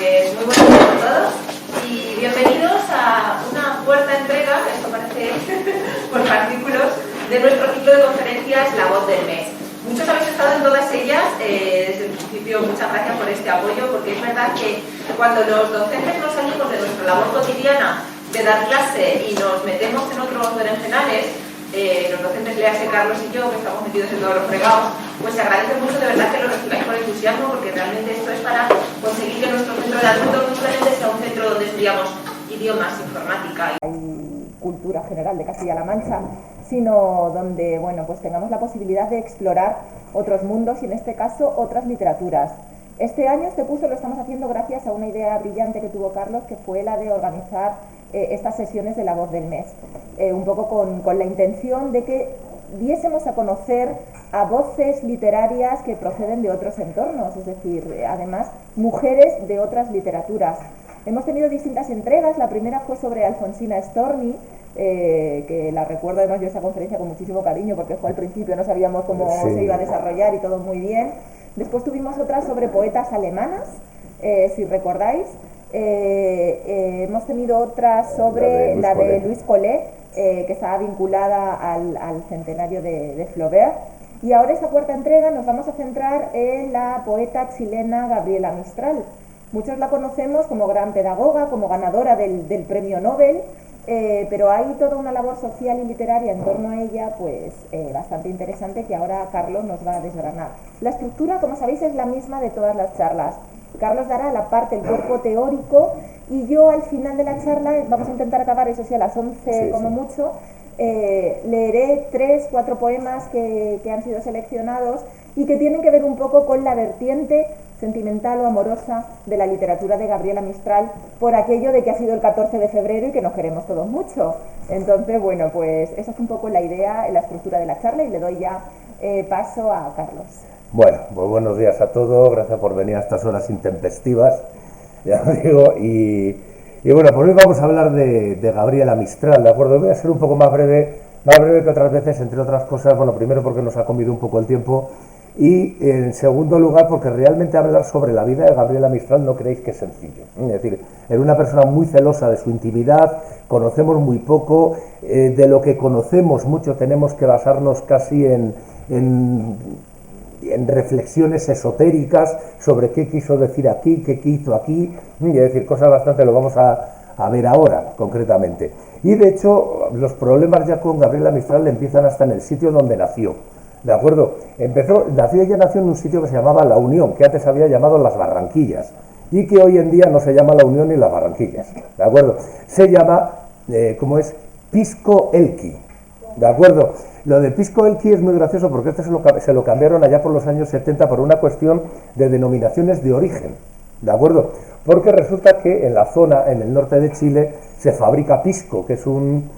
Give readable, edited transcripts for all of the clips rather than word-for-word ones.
Pues muy buenos días a todos y bienvenidos a una cuarta entrega, esto parece por artículos, de nuestro ciclo de conferencias La Voz del Mes. Muchos habéis estado en todas ellas, desde el principio muchas gracias por este apoyo, porque es verdad que cuando los docentes nos salimos de nuestra labor cotidiana de dar clase y nos metemos en otros berenjenales, los docentes, léase Carlos y yo, que estamos metidos en todos los fregados, pues se agradece mucho de verdad que lo recibáis con entusiasmo, porque realmente esto es para conseguir que nuestro centro de adultos no solamente sea un centro donde estudiamos idiomas, informática y cultura general de Castilla-La Mancha, sino donde, bueno, pues tengamos la posibilidad de explorar otros mundos y en este caso otras literaturas. Este año este curso lo estamos haciendo gracias a una idea brillante que tuvo Carlos, que fue la de organizar estas sesiones de La Voz del Mes, un poco con la intención de que diésemos a conocer a voces literarias que proceden de otros entornos, es decir, además mujeres de otras literaturas. Hemos tenido distintas entregas. La primera fue sobre Alfonsina Storni, que la recuerdo además yo esa conferencia con muchísimo cariño, porque fue al principio, no sabíamos cómo se iba a desarrollar y todo muy bien. Después tuvimos otra sobre poetas alemanas, si recordáis. Hemos tenido otra sobre la de Luis Collet, que estaba vinculada al centenario de Flaubert. Y ahora esta cuarta entrega nos vamos a centrar en la poeta chilena Gabriela Mistral. Muchos la conocemos como gran pedagoga, como ganadora del premio Nobel, pero hay toda una labor social y literaria en torno a ella, pues bastante interesante, que ahora Carlos nos va a desgranar. La estructura, como sabéis, es la misma de todas las charlas. Carlos dará la parte, el cuerpo teórico, y yo al final de la charla, vamos a intentar acabar, eso sí, a las 11 como mucho, leeré 3-4 poemas que han sido seleccionados y que tienen que ver un poco con la vertiente sentimental o amorosa de la literatura de Gabriela Mistral, por aquello de que ha sido el 14 de febrero y que nos queremos todos mucho. Entonces, bueno, pues esa es un poco la idea, la estructura de la charla, y le doy ya paso a Carlos. Bueno, pues buenos días a todos, gracias por venir a estas horas intempestivas, ya lo digo, y bueno, pues hoy vamos a hablar de Gabriela Mistral, ¿de acuerdo? Voy a ser un poco más breve que otras veces, entre otras cosas, bueno, primero porque nos ha comido un poco el tiempo, y en segundo lugar porque realmente hablar sobre la vida de Gabriela Mistral no creéis que es sencillo. Es decir, era una persona muy celosa de su intimidad, conocemos muy poco, de lo que conocemos mucho tenemos que basarnos casi en reflexiones esotéricas sobre qué quiso decir aquí, qué hizo aquí, y es decir, cosas bastante, lo vamos a ver ahora concretamente. Y de hecho, los problemas ya con Gabriela Mistral empiezan hasta en el sitio donde nació, ¿de acuerdo? Ella nació en un sitio que se llamaba La Unión, que antes se había llamado Las Barranquillas, y que hoy en día no se llama La Unión ni Las Barranquillas, ¿de acuerdo? Se llama, ¿cómo es? Pisco Elqui, ¿de acuerdo? Lo de Pisco Elqui es muy gracioso porque se lo cambiaron allá por los años 70 por una cuestión de denominaciones de origen, ¿de acuerdo? Porque resulta que en la zona, en el norte de Chile, se fabrica pisco, que es un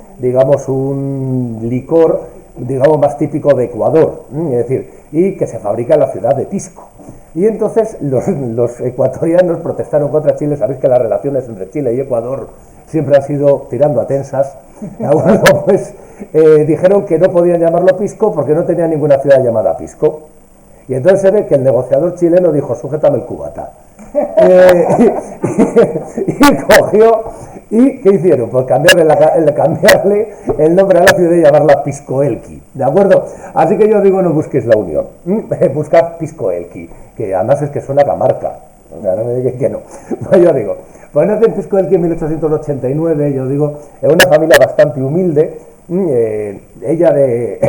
licor, digamos, más típico de Ecuador, es decir, y que se fabrica en la ciudad de Pisco. Y entonces los ecuatorianos protestaron contra Chile. Sabéis que las relaciones entre Chile y Ecuador siempre han sido tirando a tensas. Bueno, pues dijeron que no podían llamarlo Pisco porque no tenía ninguna ciudad llamada Pisco. Y entonces se ve que el negociador chileno dijo: sujétame el cubata. Y cogió, ¿y qué hicieron? Pues cambiarle el nombre a la ciudad y llamarla Pisco Elqui, ¿de acuerdo? Así que yo digo, no busquéis La Unión, buscad Pisco Elqui, que además es que suena a Camarca, o sea, no me digáis que no. Pues yo digo, pues nace en Pisco Elqui en 1889, yo digo, en una familia bastante humilde. Ella de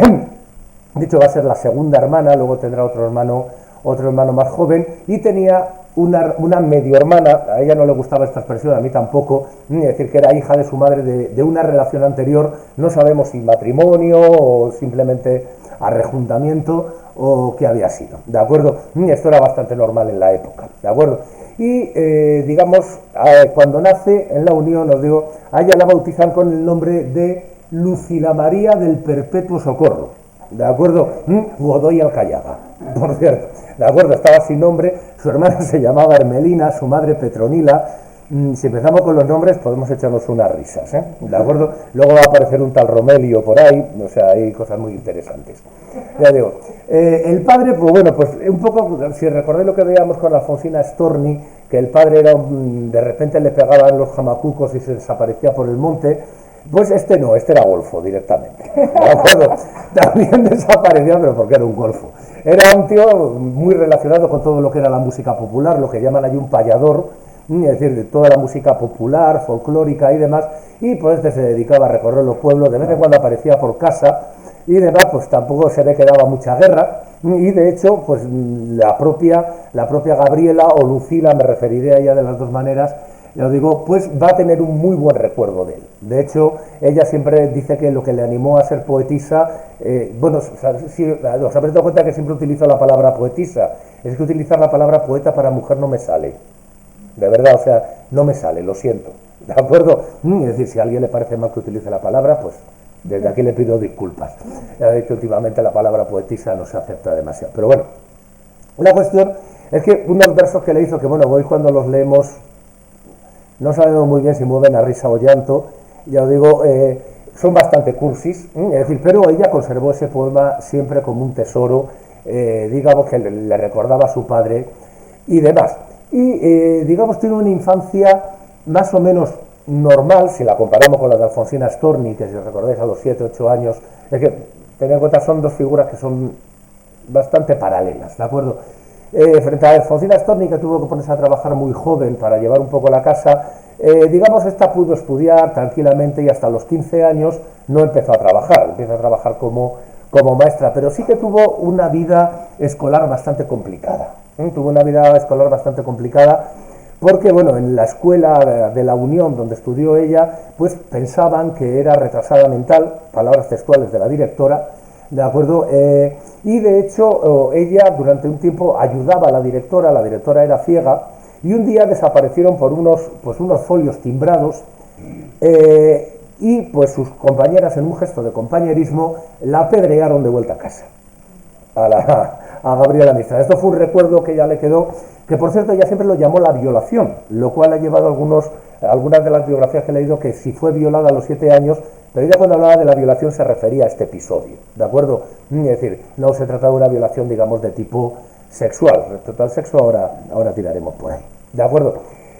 hecho va a ser la segunda hermana, luego tendrá otro hermano más joven, y tenía una medio hermana. A ella no le gustaba esta expresión, a mí tampoco, es decir, que era hija de su madre de una relación anterior, no sabemos si matrimonio o simplemente arrejuntamiento o qué había sido, ¿de acuerdo? Esto era bastante normal en la época, ¿de acuerdo? Y digamos, cuando nace en La Unión, os digo, a ella la bautizan con el nombre de Lucila María del Perpetuo Socorro, ¿de acuerdo? Godoy Alcayaga, por cierto, ¿de acuerdo? Estaba sin nombre. Su hermana se llamaba Hermelina, su madre Petronila, Si empezamos con los nombres podemos echarnos unas risas, ¿de acuerdo? Luego va a aparecer un tal Romelio por ahí, o sea, hay cosas muy interesantes. Ya digo, el padre, pues bueno, pues un poco, si recordáis lo que veíamos con Alfonsina Storni, que el padre era de repente le pegaban los jamacucos y se desaparecía por el monte, pues este no, este era golfo directamente, ¿de acuerdo? También desaparecía, pero porque era un golfo. Era un tío muy relacionado con todo lo que era la música popular, lo que llaman ahí un payador, es decir, de toda la música popular, folclórica y demás, y pues este se dedicaba a recorrer los pueblos, de vez en cuando aparecía por casa, y demás, pues tampoco se ve que daba mucha guerra, y de hecho, pues la propia Gabriela o Lucila, me referiré a ella de las dos maneras, yo digo, pues va a tener un muy buen recuerdo de él. De hecho, ella siempre dice que lo que le animó a ser poetisa, bueno, si os habréis dado cuenta que siempre utilizo la palabra poetisa, es que utilizar la palabra poeta para mujer no me sale, de verdad, o sea, no me sale, lo siento, ¿de acuerdo? Es decir, si a alguien le parece mal que utilice la palabra, pues desde aquí le pido disculpas. Ya he dicho, últimamente la palabra poetisa no se acepta demasiado, pero bueno, la cuestión es que unos versos que le hizo, que bueno, hoy cuando los leemos no sabemos muy bien si mueven a risa o llanto, ya os digo, son bastante cursis, es decir, pero ella conservó ese poema siempre como un tesoro, digamos que le recordaba a su padre y demás. Y digamos, tiene una infancia más o menos normal, si la comparamos con la de Alfonsina Storni, que si recordáis a los 7, 8 años, es que, tened en cuenta, son dos figuras que son bastante paralelas, ¿de acuerdo? Frente a Alfonsina Storni, que tuvo que ponerse a trabajar muy joven para llevar un poco la casa, digamos, esta pudo estudiar tranquilamente y hasta los 15 años no empezó a trabajar, empieza a trabajar como maestra, pero sí que tuvo una vida escolar bastante complicada, tuvo una vida escolar bastante complicada porque, bueno, en la escuela de la Unión donde estudió ella, pues pensaban que era retrasada mental, palabras textuales de la directora, ¿de acuerdo? Y de hecho ella durante un tiempo ayudaba a la directora era ciega, y un día desaparecieron por unos folios timbrados, y pues sus compañeras, en un gesto de compañerismo, la apedrearon de vuelta a casa a Gabriela Mistral. Esto fue un recuerdo que ella le quedó, que por cierto ella siempre lo llamó la violación, lo cual ha llevado algunas de las biografías que he leído que si fue violada a los 7 años, pero ella cuando hablaba de la violación se refería a este episodio, ¿de acuerdo? Es decir, no se trata de una violación, digamos, de tipo sexual. Respecto al sexo ahora tiraremos por ahí, ¿de acuerdo?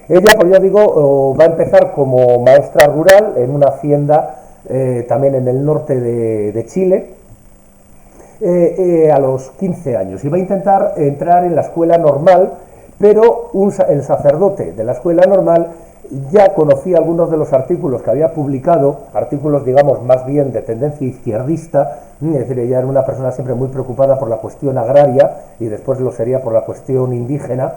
Ella, pues ya digo, va a empezar como maestra rural en una hacienda también en el norte de Chile, a los 15 años, y va a intentar entrar en la escuela normal, pero el sacerdote de la escuela normal ya conocía algunos de los artículos que había publicado, artículos, digamos, más bien de tendencia izquierdista, es decir, ella era una persona siempre muy preocupada por la cuestión agraria, y después lo sería por la cuestión indígena,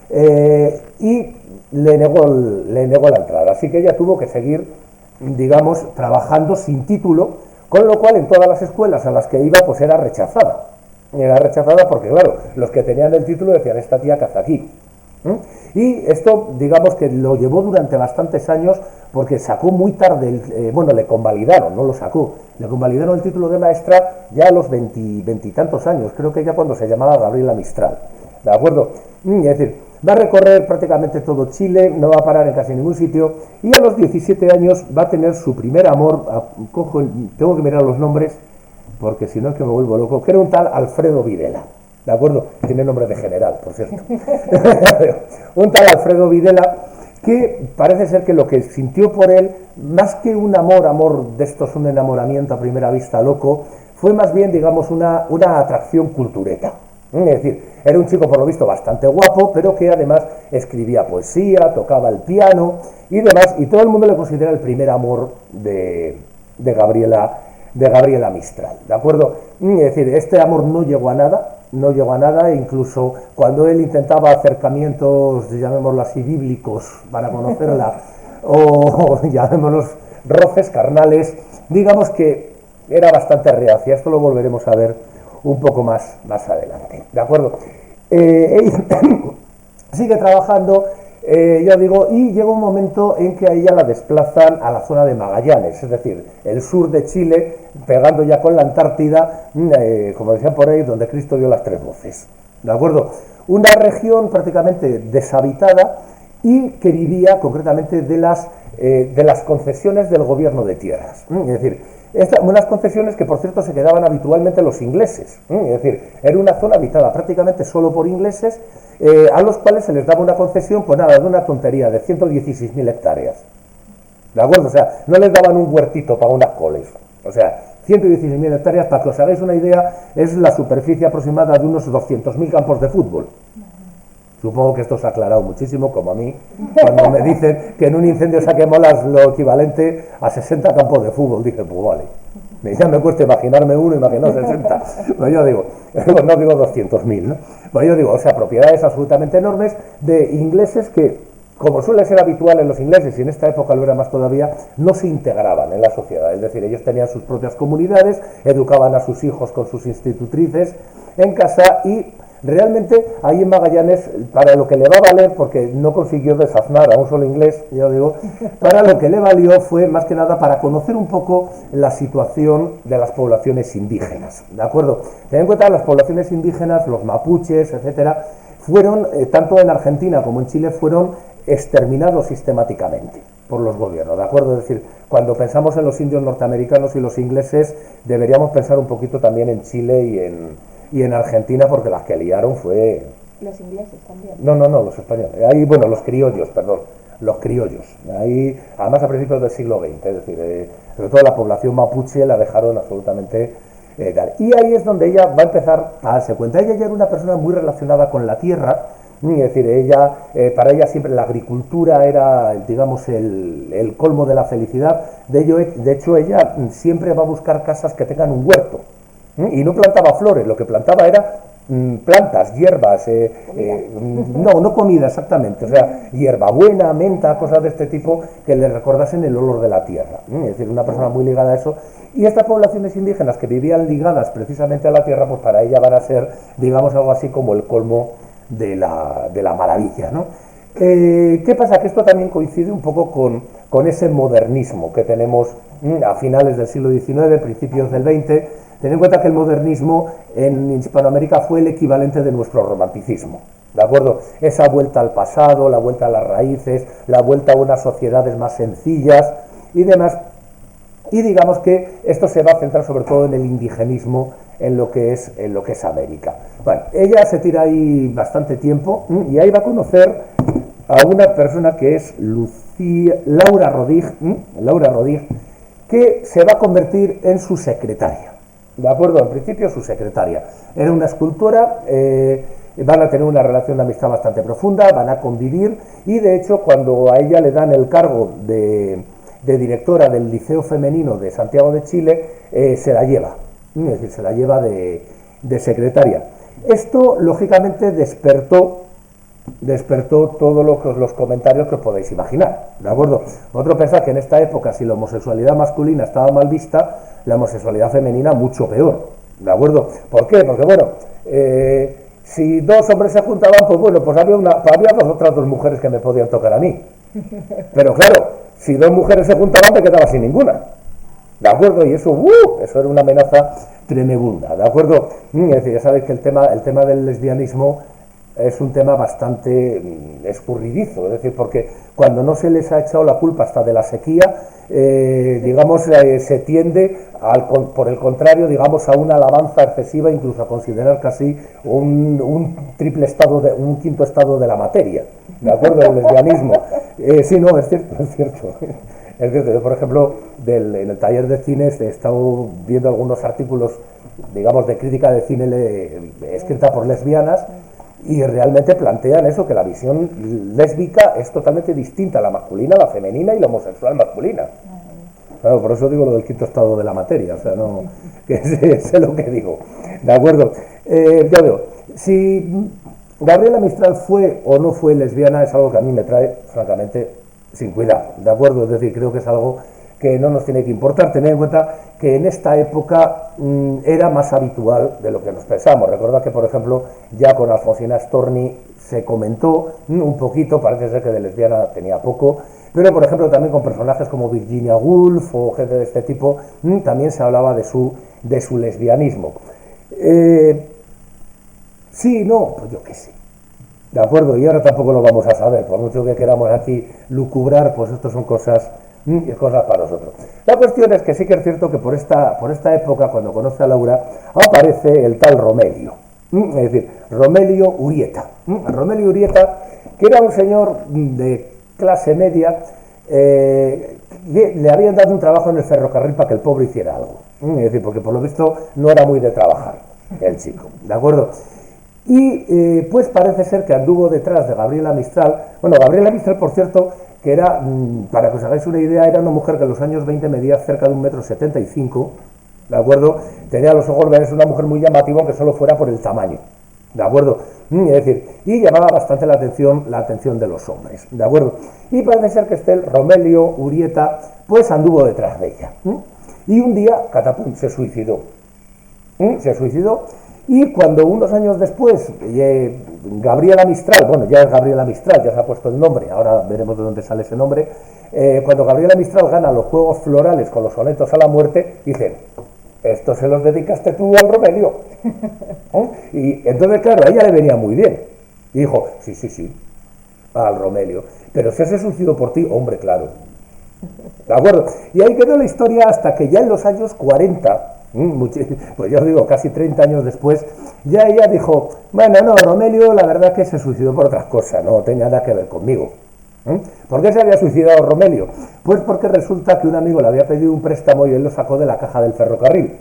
y le negó la entrada, así que ella tuvo que seguir, digamos, trabajando sin título, con lo cual en todas las escuelas a las que iba pues era rechazada porque claro, los que tenían el título decían, esta tía caza aquí, y esto, digamos, que lo llevó durante bastantes años, porque sacó muy tarde, le convalidaron, no lo sacó, le convalidaron el título de maestra ya a los veintitantos años, creo que ya cuando se llamaba Gabriela Mistral, ¿de acuerdo? Es decir, va a recorrer prácticamente todo Chile, no va a parar en casi ningún sitio, y a los 17 años va a tener su primer amor, tengo que mirar los nombres, porque si no es que me vuelvo loco, que era un tal Alfredo Videla, ¿de acuerdo? Tiene nombre de general, por cierto. Un tal Alfredo Videla, que parece ser que lo que sintió por él, más que un amor de estos, un enamoramiento a primera vista loco, fue más bien, digamos, una atracción cultureta. Es decir, era un chico por lo visto bastante guapo, pero que además escribía poesía, tocaba el piano y demás, y todo el mundo le considera el primer amor de Gabriela Mistral, ¿de acuerdo? Es decir, este amor no llegó a nada, incluso cuando él intentaba acercamientos, llamémoslo así, bíblicos para conocerla, o llamémoslos roces carnales, digamos que era bastante reacia. Esto lo volveremos a ver un poco más adelante, ¿de acuerdo? Ella sigue trabajando, ya digo, y llega un momento en que a ella la desplazan a la zona de Magallanes, es decir, el sur de Chile, pegando ya con la Antártida, como decían por ahí, donde Cristo dio las 3 voces, ¿de acuerdo? Una región prácticamente deshabitada, y que vivía concretamente de las concesiones del gobierno de tierras. Es decir, unas concesiones que, por cierto, se quedaban habitualmente los ingleses. Es decir, era una zona habitada prácticamente solo por ingleses, a los cuales se les daba una concesión, pues nada, de una tontería, de 116.000 hectáreas. ¿De acuerdo? O sea, no les daban un huertito para unas coles. O sea, 116.000 hectáreas, para que os hagáis una idea, es la superficie aproximada de unos 200.000 campos de fútbol. Supongo que esto se ha aclarado muchísimo, como a mí, cuando me dicen que en un incendio se ha quemado lo equivalente a 60 campos de fútbol. Dije, pues vale. Ya me cuesta imaginarme uno, imaginar 60. Pues yo digo, no digo 200.000, ¿no? Pues yo digo, o sea, propiedades absolutamente enormes de ingleses que, como suele ser habitual en los ingleses, y en esta época lo era más todavía, no se integraban en la sociedad. Es decir, ellos tenían sus propias comunidades, educaban a sus hijos con sus institutrices en casa, y realmente ahí en Magallanes, para lo que le va a valer, porque no consiguió desaznar a un solo inglés, ya digo, para lo que le valió fue más que nada para conocer un poco la situación de las poblaciones indígenas, ¿de acuerdo? Ten en cuenta, las poblaciones indígenas, los mapuches, etcétera, fueron, tanto en Argentina como en Chile, fueron exterminados sistemáticamente por los gobiernos, ¿de acuerdo? Es decir, cuando pensamos en los indios norteamericanos y los ingleses, deberíamos pensar un poquito también en Chile y en Argentina, porque las que liaron fue... Los ingleses también. No, los españoles. Ahí, bueno, los criollos, perdón. Los criollos. Ahí, además a principios del siglo XX, es decir, sobre todo la población mapuche la dejaron absolutamente... Y ahí es donde ella va a empezar a darse cuenta. Ella ya era una persona muy relacionada con la tierra, es decir, para ella siempre la agricultura era, digamos, el colmo de la felicidad. De hecho, ella siempre va a buscar casas que tengan un huerto. Y no plantaba flores, lo que plantaba era plantas, hierbas, no comida exactamente, o sea, hierbabuena, menta, cosas de este tipo que le recordasen el olor de la tierra. Es decir, una persona muy ligada a eso. Y estas poblaciones indígenas que vivían ligadas precisamente a la tierra, pues para ella van a ser, digamos, algo así como el colmo de la maravilla, ¿no? ¿Qué pasa? Que esto también coincide un poco con ese modernismo que tenemos a finales del siglo XIX, principios del XX. Ten en cuenta que el modernismo en Hispanoamérica fue el equivalente de nuestro romanticismo, ¿de acuerdo? Esa vuelta al pasado, la vuelta a las raíces, la vuelta a unas sociedades más sencillas y demás. Y digamos que esto se va a centrar sobre todo en el indigenismo, en lo que es América. Bueno, ella se tira ahí bastante tiempo y ahí va a conocer a una persona que es Laura Rodig, que se va a convertir en su secretaria. ¿De acuerdo? En principio su secretaria. Era una escultora, van a tener una relación de amistad bastante profunda, van a convivir, y de hecho cuando a ella le dan el cargo de directora del Liceo Femenino de Santiago de Chile, se la lleva, es decir, se la lleva de secretaria. Esto lógicamente despertó todos los comentarios que os podéis imaginar, ¿de acuerdo? Vosotros pensáis que en esta época, si la homosexualidad masculina estaba mal vista, la homosexualidad femenina mucho peor, ¿de acuerdo? ¿Por qué? Porque, bueno, si dos hombres se juntaban, pues bueno, pues había otras dos mujeres que me podían tocar a mí. Pero claro, si dos mujeres se juntaban, te quedabas sin ninguna, ¿de acuerdo? Y eso era una amenaza tremenda, ¿de acuerdo? Es decir, ya sabéis que el tema del lesbianismo es un tema bastante escurridizo, es decir, porque cuando no se les ha echado la culpa hasta de la sequía, digamos, se tiende, por el contrario, digamos, a una alabanza excesiva, incluso a considerar casi un quinto estado de la materia, ¿de acuerdo? El lesbianismo. Sí, no, es cierto, es cierto. Es cierto. Yo, por ejemplo, en el taller de cine he estado viendo algunos artículos, digamos, de crítica de cine escrita por lesbianas, y realmente plantean eso, que la visión lésbica es totalmente distinta, la masculina, la femenina y la homosexual masculina. Claro, por eso digo lo del quinto estado de la materia, o sea, no, que sé lo que digo, ¿de acuerdo? Ya veo, si Gabriela Mistral fue o no fue lesbiana es algo que a mí me trae, francamente, sin cuidado, ¿de acuerdo? Es decir, creo que es algo que no nos tiene que importar. Tener en cuenta que en esta época era más habitual de lo que nos pensamos. Recordad que, por ejemplo, ya con Alfonsina Storni se comentó un poquito, parece ser que de lesbiana tenía poco, pero, por ejemplo, también con personajes como Virginia Woolf o gente de este tipo, también se hablaba de su lesbianismo. Sí, no, pues yo qué sé. ¿de acuerdo? Y ahora tampoco lo vamos a saber, por mucho que queramos aquí lucubrar, pues esto son cosas para nosotros. La cuestión es que sí que es cierto que por esta época, cuando conoce a Laura, aparece el tal Romelio, es decir, Romelio Urieta. Romelio Urieta, que era un señor de clase media, le habían dado un trabajo en el ferrocarril para que el pobre hiciera algo. Es decir, porque por lo visto no era muy de trabajar el chico, ¿de acuerdo? Y pues parece ser que anduvo detrás de Gabriela Mistral. Bueno, Gabriela Mistral, por cierto, que era, para que os hagáis una idea, era una mujer que en los años 20 medía cerca de 1,75 m, ¿de acuerdo? Tenía los ojos verdes, una mujer muy llamativa, aunque solo fuera por el tamaño, ¿de acuerdo? Es decir, y llamaba bastante la atención de los hombres, ¿de acuerdo? Y parece ser que este Romelio Urieta, pues anduvo detrás de ella. Y un día, catapum, se suicidó. Y cuando unos años después, Gabriela Mistral, bueno, ya es Gabriela Mistral, ya se ha puesto el nombre, ahora veremos de dónde sale ese nombre, cuando Gabriela Mistral gana los Juegos Florales con los sonetos a la muerte, dicen, esto se los dedicaste tú al Romelio. Y entonces, claro, a ella le venía muy bien. Y dijo, sí, al Romelio. Pero si se suicidó por ti, hombre, claro. ¿De acuerdo? Y ahí quedó la historia hasta que ya en los años 40, pues ya os digo, casi 30 años después, ya ella dijo, bueno, no, Romelio la verdad que se suicidó por otras cosas, no tenía nada que ver conmigo. ¿Por qué se había suicidado Romelio? Pues porque resulta que un amigo le había pedido un préstamo y él lo sacó de la caja del ferrocarril.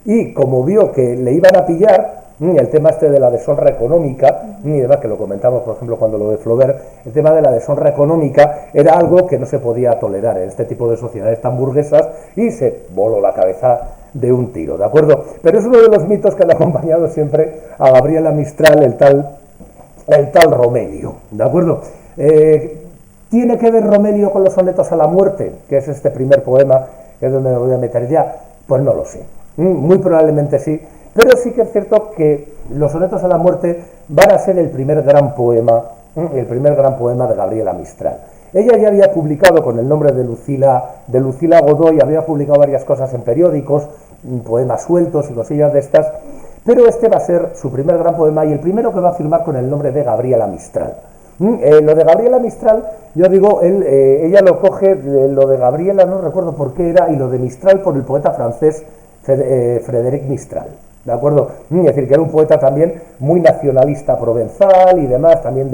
Y como vio que le iban a pillar, el tema este de la deshonra económica, y demás, que lo comentamos, por ejemplo, cuando lo de Flaubert, el tema de la deshonra económica era algo que no se podía tolerar en este tipo de sociedades tan burguesas, y se voló la cabeza de un tiro, ¿de acuerdo? Pero es uno de los mitos que han acompañado siempre a Gabriela Mistral, el tal Romelio, ¿de acuerdo? ¿Tiene que ver Romelio con los sonetos a la muerte, que es este primer poema, que es donde me voy a meter ya? Pues no lo sé, muy probablemente sí, pero sí que es cierto que los sonetos a la muerte van a ser el primer gran poema de Gabriela Mistral. Ella ya había publicado con el nombre de Lucila Godoy, había publicado varias cosas en periódicos, poemas sueltos y cosillas de estas, pero este va a ser su primer gran poema y el primero que va a firmar con el nombre de Gabriela Mistral. Lo de Gabriela Mistral, yo digo, ella lo coge, lo de Gabriela no recuerdo por qué era, y lo de Mistral por el poeta francés Frédéric Mistral, ¿de acuerdo? Es decir, que era un poeta también muy nacionalista provenzal y demás, también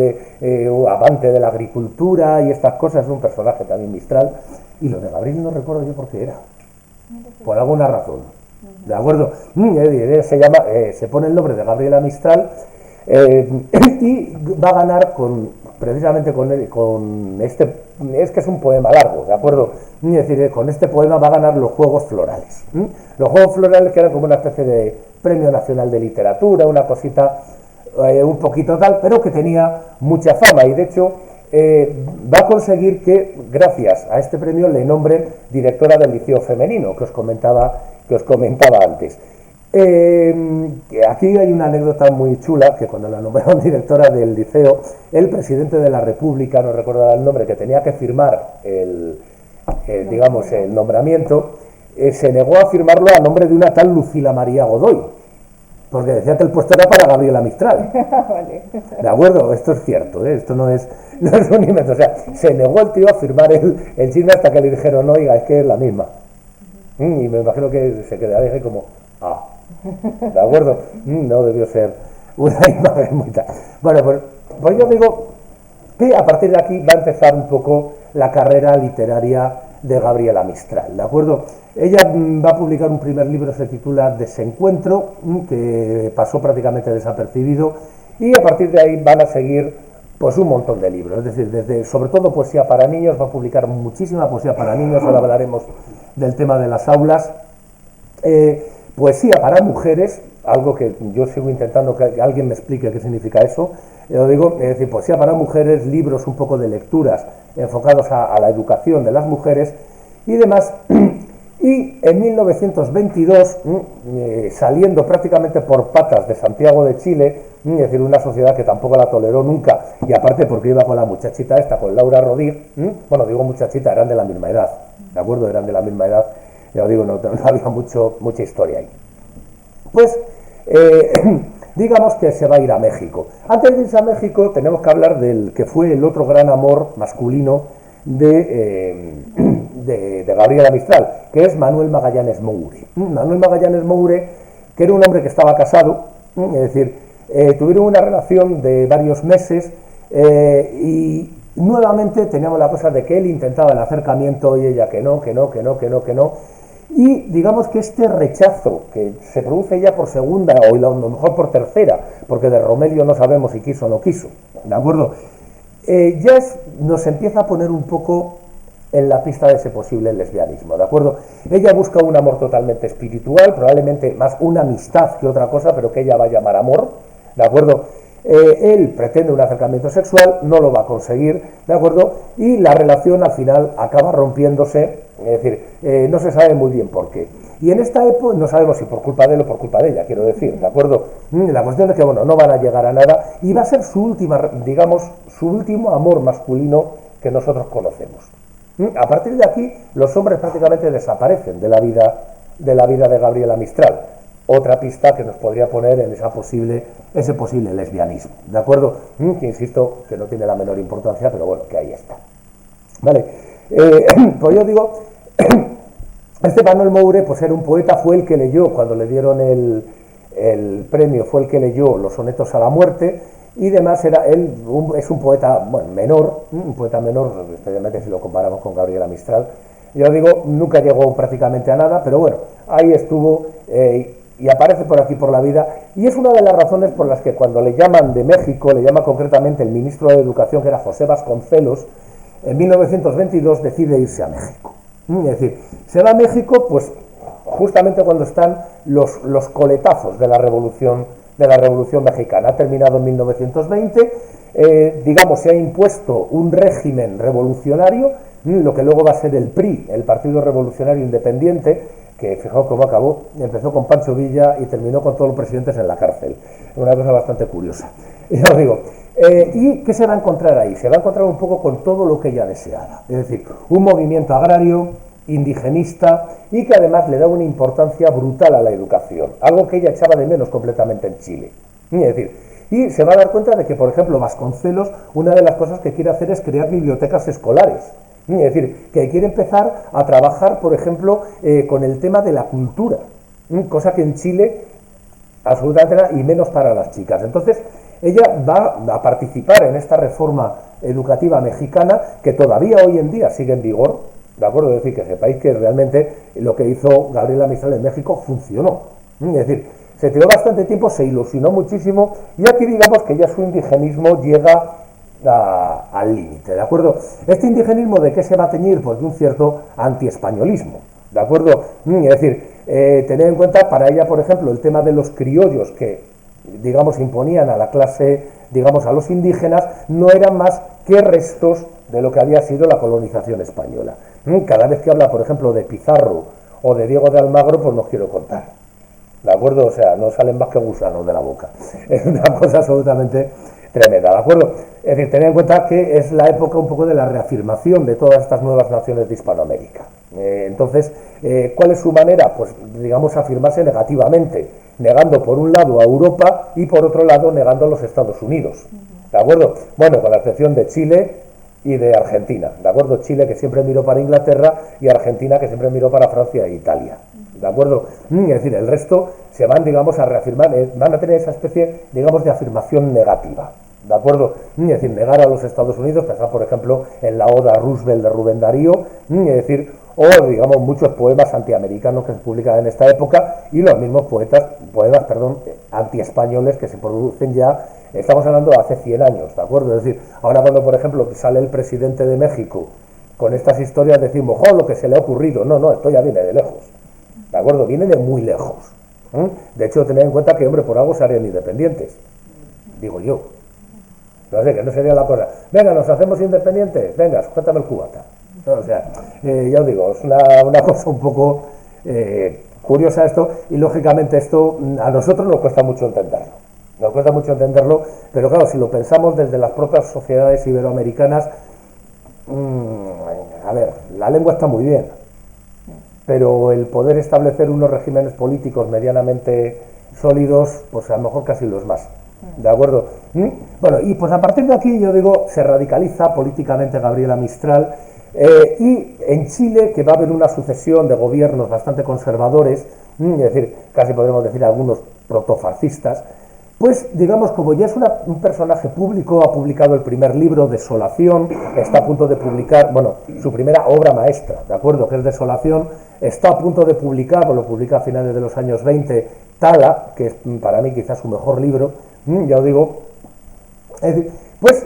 amante de la agricultura y estas cosas, un personaje también Mistral, y lo de Gabriel no recuerdo yo por qué era, por alguna razón, ¿de acuerdo? Se pone el nombre de Gabriela Mistral, y va a ganar precisamente con este, es que es un poema largo, ¿de acuerdo? Es decir, con este poema va a ganar los Juegos Florales. Los Juegos Florales que eran como una especie de Premio Nacional de Literatura, una cosita un poquito tal, pero que tenía mucha fama y de hecho va a conseguir que, gracias a este premio, le nombren directora del Liceo Femenino, que os comentaba antes. Aquí hay una anécdota muy chula, que cuando la nombraron directora del liceo, el presidente de la República, no recuerdo el nombre, que tenía que firmar el nombramiento, se negó a firmarlo a nombre de una tal Lucila María Godoy, porque decía que el puesto era para Gabriela Mistral. Vale. De acuerdo, esto es cierto, esto no es un invento, o sea, se negó el tío a firmar el chisme hasta que le dijeron, no, oiga, es que es la misma. Y me imagino que se quedaría ahí como, ¿de acuerdo? No debió ser una imagen muy tal. Bueno, pues yo digo que a partir de aquí va a empezar un poco la carrera literaria de Gabriela Mistral, ¿de acuerdo? Ella va a publicar un primer libro, se titula Desencuentro, que pasó prácticamente desapercibido, y a partir de ahí van a seguir pues un montón de libros, es decir, sobre todo poesía para niños, va a publicar muchísima poesía para niños, ahora hablaremos del tema de las aulas, poesía para mujeres, algo que yo sigo intentando que alguien me explique qué significa eso, lo digo, es decir, poesía para mujeres, libros un poco de lecturas enfocados a la educación de las mujeres y demás. Y en 1922, saliendo prácticamente por patas de Santiago de Chile, es decir, una sociedad que tampoco la toleró nunca, y aparte porque iba con la muchachita esta, con Laura Rodríguez, bueno, digo muchachita, eran de la misma edad, ¿de acuerdo? Eran de la misma edad, ya os digo, no había mucha historia ahí. Pues digamos que se va a ir a México. Antes de irse a México tenemos que hablar del que fue el otro gran amor masculino de Gabriela Mistral, que es Manuel Magallanes Moure. Manuel Magallanes Moure, que era un hombre que estaba casado, es decir, tuvieron una relación de varios meses y nuevamente teníamos la cosa de que él intentaba el acercamiento y ella que no, y digamos que este rechazo que se produce ya por segunda o a lo mejor por tercera, porque de Romelio no sabemos si quiso o no quiso, ¿de acuerdo? Nos empieza a poner un poco en la pista de ese posible lesbianismo, ¿de acuerdo? Ella busca un amor totalmente espiritual, probablemente más una amistad que otra cosa, pero que ella va a llamar amor, ¿de acuerdo? Él pretende un acercamiento sexual, no lo va a conseguir, ¿de acuerdo? Y la relación al final acaba rompiéndose, es decir, no se sabe muy bien por qué. Y en esta época no sabemos si por culpa de él o por culpa de ella, quiero decir, ¿de acuerdo? La cuestión es que, bueno, no van a llegar a nada y va a ser su última, digamos, su último amor masculino que nosotros conocemos. A partir de aquí, los hombres prácticamente desaparecen de la vida de Gabriela Mistral. Otra pista que nos podría poner en ese posible lesbianismo, ¿de acuerdo? Que insisto, que no tiene la menor importancia, pero bueno, que ahí está. Vale, pues yo digo, este Manuel Moure, pues era un poeta, fue el que leyó, cuando le dieron el premio, fue el que leyó los sonetos a la muerte, y además es un poeta, bueno, menor, especialmente si lo comparamos con Gabriela Mistral. Yo digo, nunca llegó prácticamente a nada, pero bueno, ahí estuvo y aparece por aquí por la vida, y es una de las razones por las que cuando le llaman de México, le llama concretamente el ministro de Educación, que era José Vasconcelos, en 1922 decide irse a México. Es decir, se va a México pues justamente cuando están los coletazos de la Revolución Mexicana. Ha terminado en 1920, digamos, se ha impuesto un régimen revolucionario, lo que luego va a ser el PRI, el Partido Revolucionario Independiente, que fijaos cómo acabó, empezó con Pancho Villa y terminó con todos los presidentes en la cárcel. Una cosa bastante curiosa. Ya os digo, ¿y qué se va a encontrar ahí? Se va a encontrar un poco con todo lo que ella deseaba, es decir, un movimiento agrario, indigenista, y que además le da una importancia brutal a la educación, algo que ella echaba de menos completamente en Chile. Es decir, y se va a dar cuenta de que, por ejemplo, Vasconcelos, una de las cosas que quiere hacer es crear bibliotecas escolares. Es decir, que quiere empezar a trabajar, por ejemplo, con el tema de la cultura, cosa que en Chile absolutamente nada, y menos para las chicas. Entonces, ella va a participar en esta reforma educativa mexicana que todavía hoy en día sigue en vigor, ¿de acuerdo? Es decir, que sepáis que realmente lo que hizo Gabriela Mistral en México funcionó. Es decir, se tiró bastante tiempo, se ilusionó muchísimo, y aquí digamos que ya su indigenismo llega al límite, ¿de acuerdo? Este indigenismo, ¿de qué se va a teñir? Pues de un cierto antiespañolismo, ¿de acuerdo? Es decir, tener en cuenta para ella, por ejemplo, el tema de los criollos que, digamos, imponían a la clase, digamos, a los indígenas, no eran más que restos de lo que había sido la colonización española. Cada vez que habla, por ejemplo, de Pizarro o de Diego de Almagro, pues no os quiero contar, ¿de acuerdo? O sea, no salen más que gusanos de la boca. Es una cosa absolutamente tremenda, ¿de acuerdo? Es decir, tener en cuenta que es la época un poco de la reafirmación de todas estas nuevas naciones de Hispanoamérica. Entonces, ¿cuál es su manera? Pues, digamos, afirmarse negativamente, negando por un lado a Europa y por otro lado negando a los Estados Unidos, ¿de acuerdo? Bueno, con la excepción de Chile y de Argentina, ¿de acuerdo? Chile, que siempre miró para Inglaterra, y Argentina, que siempre miró para Francia e Italia, ¿de acuerdo? Es decir, el resto se van, digamos, a reafirmar, van a tener esa especie, digamos, de afirmación negativa, ¿de acuerdo? Es decir, negar a los Estados Unidos, pensar, por ejemplo, en la Oda a Roosevelt de Rubén Darío, es decir, o, digamos, muchos poemas antiamericanos que se publican en esta época, y los mismos poemas antiespañoles que se producen ya, estamos hablando de hace 100 años, ¿de acuerdo? Es decir, ahora cuando, por ejemplo, sale el presidente de México con estas historias, decimos, ¡jo, lo que se le ha ocurrido! No, esto ya viene de lejos, ¿de acuerdo? Viene de muy lejos. De hecho, tened en cuenta que, hombre, por algo se harían independientes, digo yo. No sé, que no sería la cosa. Venga, nos hacemos independientes, venga, sujétame el cubata. No, o sea, ya os digo, es una cosa un poco curiosa esto, y lógicamente esto a nosotros nos cuesta mucho entenderlo. Nos cuesta mucho entenderlo, pero claro, si lo pensamos desde las propias sociedades iberoamericanas, a ver, la lengua está muy bien, pero el poder establecer unos regímenes políticos medianamente sólidos, pues a lo mejor casi los más. ¿De acuerdo? Bueno, y pues a partir de aquí, yo digo, se radicaliza políticamente Gabriela Mistral, y en Chile, que va a haber una sucesión de gobiernos bastante conservadores, es decir, casi podríamos decir algunos protofascistas, pues digamos, como ya es un personaje público, ha publicado el primer libro, Desolación, está a punto de publicar, bueno, su primera obra maestra, ¿de acuerdo?, que es Desolación, está a punto de publicar, o lo publica a finales de los años 20, Tala, que es para mí quizás su mejor libro, ya os digo, es decir, pues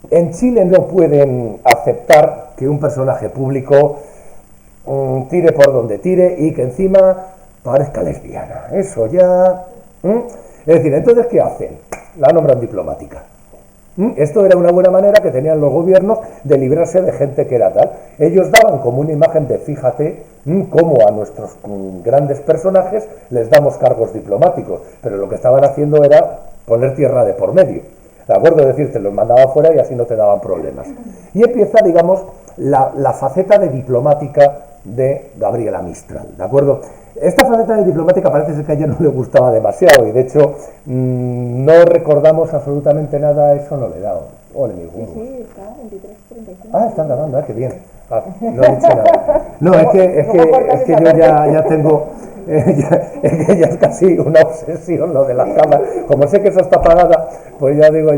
en Chile no pueden aceptar que un personaje público tire por donde tire y que encima parezca lesbiana, eso ya... Es decir, entonces, ¿qué hacen? La nombran diplomática. Esto era una buena manera que tenían los gobiernos de librarse de gente que era tal. Ellos daban como una imagen de, fíjate, cómo a nuestros grandes personajes les damos cargos diplomáticos, pero lo que estaban haciendo era poner tierra de por medio. ¿De acuerdo? Es decir, te los mandaba fuera y así no te daban problemas. Y empieza, digamos, la faceta de diplomática de Gabriela Mistral. ¿De acuerdo? Esta faceta de diplomática parece ser que a ella no le gustaba demasiado y de hecho no recordamos absolutamente nada, eso no le da. Ole, mi Sí, sí, está 23:35. Ah, están grabando, qué bien. Ah, no he dicho nada. No, es que yo ya tengo, es que ya es casi una obsesión lo de las cámaras. Como sé que eso está apagada, pues ya digo,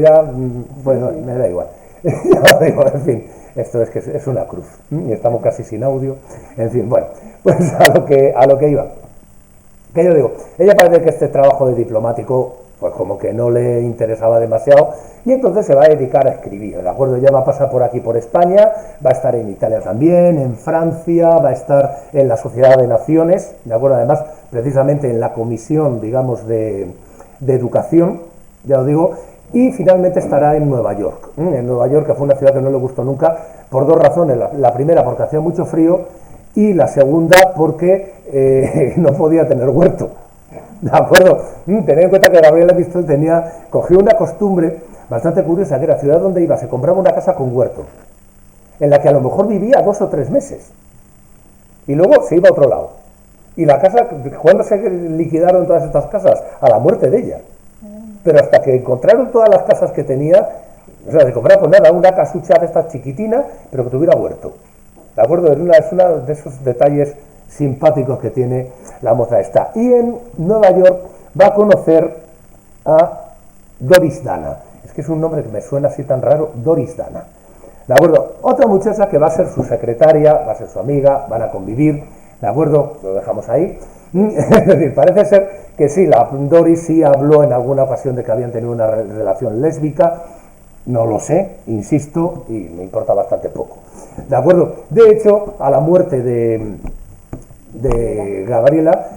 bueno, me da igual. Ya digo, en fin, esto es que es una cruz y estamos casi sin audio. En fin, bueno, pues a lo que iba. Que yo digo, ella parece que este trabajo de diplomático pues como que no le interesaba demasiado y entonces se va a dedicar a escribir, ¿de acuerdo? Ya va a pasar por aquí por España, va a estar en Italia también, en Francia, va a estar en la Sociedad de Naciones, ¿de acuerdo? Además, precisamente en la comisión, digamos, de educación, ya os digo, y finalmente estará en Nueva York. En Nueva York, que fue una ciudad que no le gustó nunca, por dos razones. La primera, porque hacía mucho frío, y la segunda, porque no podía tener huerto. ¿De acuerdo? Tened en cuenta que Gabriela Mistral cogió una costumbre bastante curiosa, que era ciudad donde iba, se compraba una casa con huerto, en la que a lo mejor vivía 2 o 3 meses, y luego se iba a otro lado. Y la casa, ¿cuándo se liquidaron todas estas casas? A la muerte de ella. Pero hasta que encontraron todas las casas que tenía, o sea, se compraba pues nada, una casucha de estas chiquitina, pero que tuviera huerto. ¿De acuerdo? Es una de esos detalles simpáticos que tiene la moza esta. Y en Nueva York va a conocer a Doris Dana. Es que es un nombre que me suena así tan raro, Doris Dana. ¿De acuerdo? Otra muchacha que va a ser su secretaria, va a ser su amiga, van a convivir. ¿De acuerdo? Lo dejamos ahí. Es decir, parece ser que sí, la Doris sí habló en alguna ocasión de que habían tenido una relación lésbica. No lo sé, insisto, y me importa bastante poco. ¿De acuerdo? De hecho, a la muerte de Gabriela,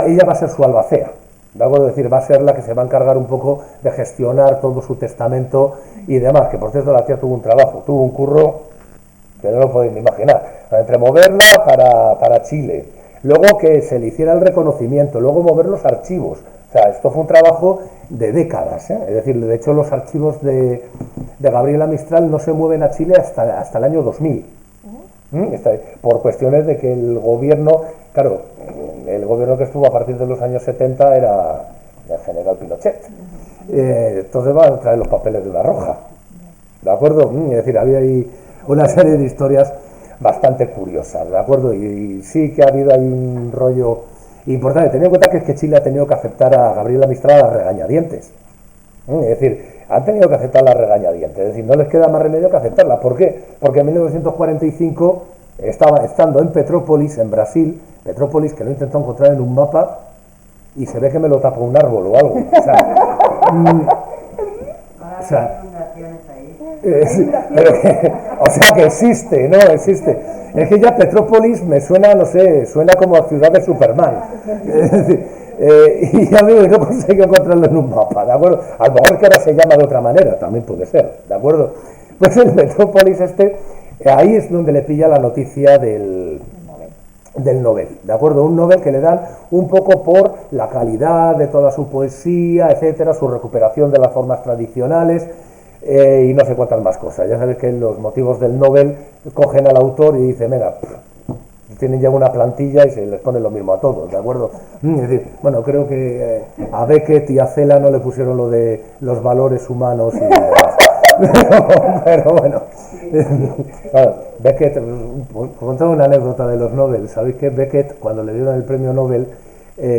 ella va a ser su albacea. ¿De acuerdo? Es decir, va a ser la que se va a encargar un poco de gestionar todo su testamento y demás. Que por cierto, la tía tuvo un trabajo, tuvo un curro que no lo podéis ni imaginar. Entre moverla para Chile, luego que se le hiciera el reconocimiento, luego mover los archivos. O sea, esto fue un trabajo de décadas, ¿eh? Es decir, de hecho los archivos de Gabriela Mistral no se mueven a Chile hasta el año 2000. Por cuestiones de que el gobierno, claro, el gobierno que estuvo a partir de los años 70 era el general Pinochet. Entonces van a traer los papeles de una roja. ¿De acuerdo? Es decir, había ahí una serie de historias bastante curiosas, ¿de acuerdo? Y sí que ha habido ahí un rollo importante. Tened en cuenta que es que Chile ha tenido que aceptar a Gabriela Mistral a regañadientes. Es decir, han tenido que aceptar la regañadientes. Es decir, no les queda más remedio que aceptarla. ¿Por qué? Porque en 1945 estando en Petrópolis, en Brasil, Petrópolis, que lo he intentado encontrar en un mapa y se ve que me lo tapa un árbol o algo. O sea que existe, ¿no? Existe. Es que ya Petrópolis me suena, no sé, suena como a ciudad de Superman. Y ya digo, no consigo encontrarlo en un mapa, ¿de acuerdo? A lo mejor que ahora se llama de otra manera, también puede ser, ¿de acuerdo? Pues el Petrópolis ahí es donde le pilla la noticia del Nobel, ¿de acuerdo? Un Nobel que le dan un poco por la calidad de toda su poesía, etcétera, su recuperación de las formas tradicionales, y no sé cuántas más cosas. Ya sabéis que los motivos del Nobel cogen al autor y dicen, venga, tienen ya una plantilla y se les pone lo mismo a todos, ¿de acuerdo? Es decir, bueno, creo que a Beckett y a Cela no le pusieron lo de los valores humanos y demás. Pero bueno, claro, Beckett, contaba una anécdota de los Nobel. ¿Sabéis que Beckett, cuando le dieron el premio Nobel,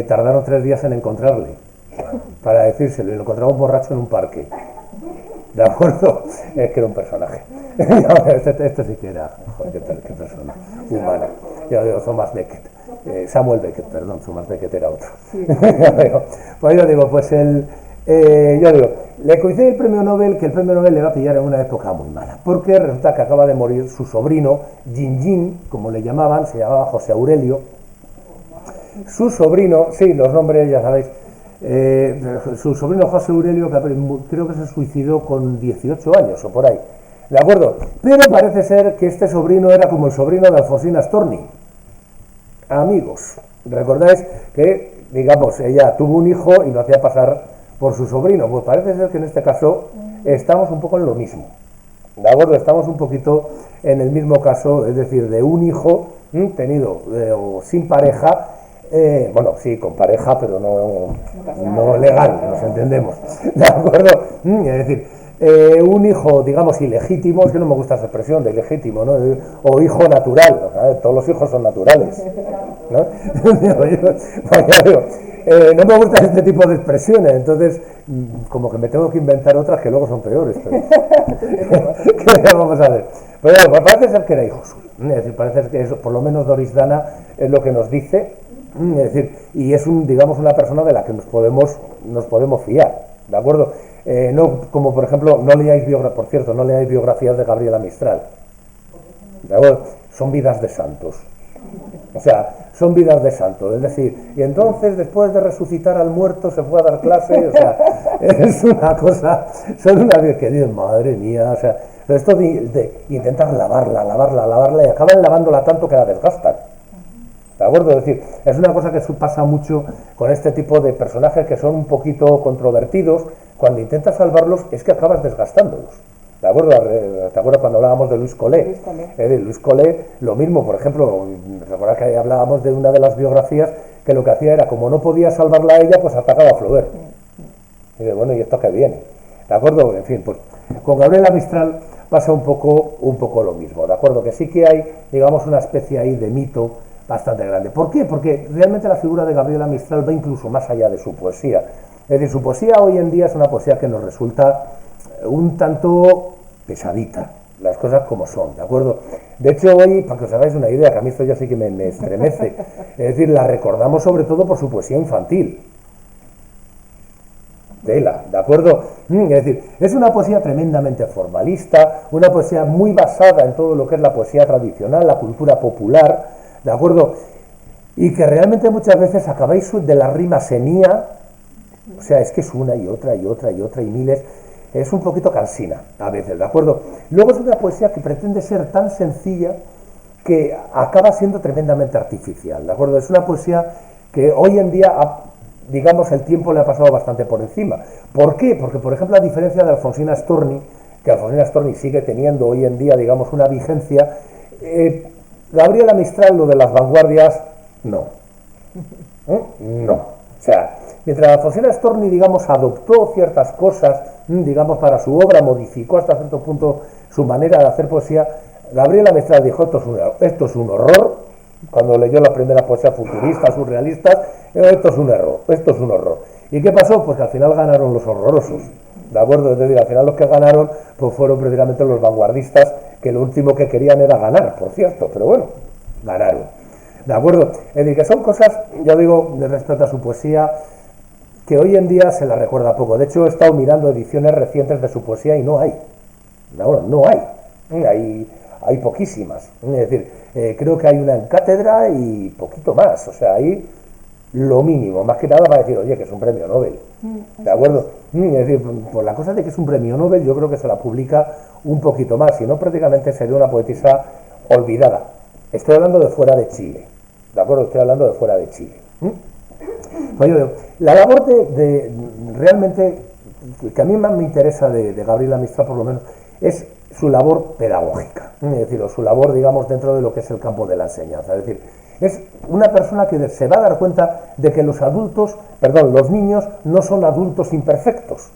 tardaron 3 días en encontrarle para decírselo, y lo encontramos borracho en un parque? ¿De acuerdo? Es que era un personaje. Este sí que era, joder, qué persona humana. Yo digo, Thomas Beckett. Samuel Beckett, perdón, Thomas Beckett era otro. Sí. Pues yo digo, pues yo digo, le coincide el premio Nobel, que el premio Nobel le va a pillar en una época muy mala, porque resulta que acaba de morir su sobrino, Gin, como le llamaban, se llamaba José Aurelio. Su sobrino, sí, los nombres ya sabéis, su sobrino José Aurelio, que creo que se suicidó con 18 años o por ahí, ¿de acuerdo? Pero parece ser que este sobrino era como el sobrino de Alfonsina Storni. Amigos, ¿recordáis que, digamos, ella tuvo un hijo y lo hacía pasar por su sobrino? Pues parece ser que en este caso estamos un poco en lo mismo, ¿de acuerdo? Estamos un poquito en el mismo caso, es decir, de un hijo tenido o sin pareja, bueno, sí, con pareja, pero no legal, nos entendemos, ¿de acuerdo? Es decir, un hijo, digamos, ilegítimo, es que no me gusta esa expresión de ilegítimo, ¿no? O hijo natural, ¿sabes? Todos los hijos son naturales, ¿no? No me gustan este tipo de expresiones, entonces como que me tengo que inventar otras que luego son peores, pero ¿qué vamos a hacer? Pero bueno, parece ser que era hijo suyo, es decir, parece ser que eso, por lo menos Doris Dana es lo que nos dice, es decir, y es digamos una persona de la que nos podemos fiar, ¿de acuerdo? No, como por ejemplo, no leáis biografías de Gabriela Mistral, ¿de acuerdo? Son vidas de santos. O sea, son vidas de santos, es decir, y entonces después de resucitar al muerto se fue a dar clase, o sea, es una cosa, son una vez que dices, madre mía, o sea, esto de intentar lavarla, y acaban lavándola tanto que la desgastan, ¿de acuerdo? Es decir, es una cosa que pasa mucho con este tipo de personajes que son un poquito controvertidos, cuando intentas salvarlos es que acabas desgastándolos. ¿De acuerdo? ¿Te acuerdas cuando hablábamos de Luis Collet? Luis Collet, lo mismo, por ejemplo, recuerda que hablábamos de una de las biografías que lo que hacía era, como no podía salvarla a ella, pues atacaba a Flaubert. Y de, bueno, ¿y esto qué viene? ¿De acuerdo? En fin, pues con Gabriela Mistral pasa un poco lo mismo, ¿de acuerdo? Que sí que hay, digamos, una especie ahí de mito bastante grande. ¿Por qué? Porque realmente la figura de Gabriela Mistral va incluso más allá de su poesía. Es decir, su poesía hoy en día es una poesía que nos resulta un tanto pesadita, las cosas como son, ¿de acuerdo? De hecho, hoy, para que os hagáis una idea, que a mí esto ya sí que me estremece, es decir, la recordamos sobre todo por su poesía infantil. ¿De acuerdo? Es decir, es una poesía tremendamente formalista, una poesía muy basada en todo lo que es la poesía tradicional, la cultura popular, ¿de acuerdo? Y que realmente muchas veces acabáis de la rima senía, o sea, es que es una y otra y miles. Es un poquito cansina a veces, ¿de acuerdo? Luego es una poesía que pretende ser tan sencilla que acaba siendo tremendamente artificial, ¿de acuerdo? Es una poesía que hoy en día, digamos, el tiempo le ha pasado bastante por encima. ¿Por qué? Porque, por ejemplo, a diferencia de Alfonsina Storni, que Alfonsina Storni sigue teniendo hoy en día, digamos, una vigencia, Gabriela Mistral, lo de las vanguardias, no. No. O sea, mientras Alfonsina Storni, digamos, adoptó ciertas cosas, digamos, para su obra, modificó hasta cierto punto su manera de hacer poesía, Gabriela Mistral dijo, esto es un horror, cuando leyó la primera poesía futurista, surrealista, esto es un horror. ¿Y qué pasó? Pues que al final ganaron los horrorosos, ¿de acuerdo? Es decir, al final los que ganaron pues fueron precisamente los vanguardistas, que lo último que querían era ganar, por cierto, pero bueno, ganaron, ¿de acuerdo? Es decir, que son cosas, ya digo, de respecto a su poesía, que hoy en día se la recuerda poco. De hecho, he estado mirando ediciones recientes de su poesía y no hay. No hay. Hay poquísimas. Es decir, creo que hay una en cátedra y poquito más. O sea, hay lo mínimo. Más que nada para decir, oye, que es un premio Nobel. ¿De acuerdo? Es decir, por la cosa de que es un premio Nobel, yo creo que se la publica un poquito más. Si no, prácticamente sería una poetisa olvidada. Estoy hablando de fuera de Chile. ¿De acuerdo? Estoy hablando de fuera de Chile. Pues yo digo, la labor de realmente, que a mí más me interesa de Gabriela Mistral por lo menos, es su labor pedagógica, es decir, o su labor, digamos, dentro de lo que es el campo de la enseñanza. Es decir, es una persona que se va a dar cuenta de que los niños no son adultos imperfectos,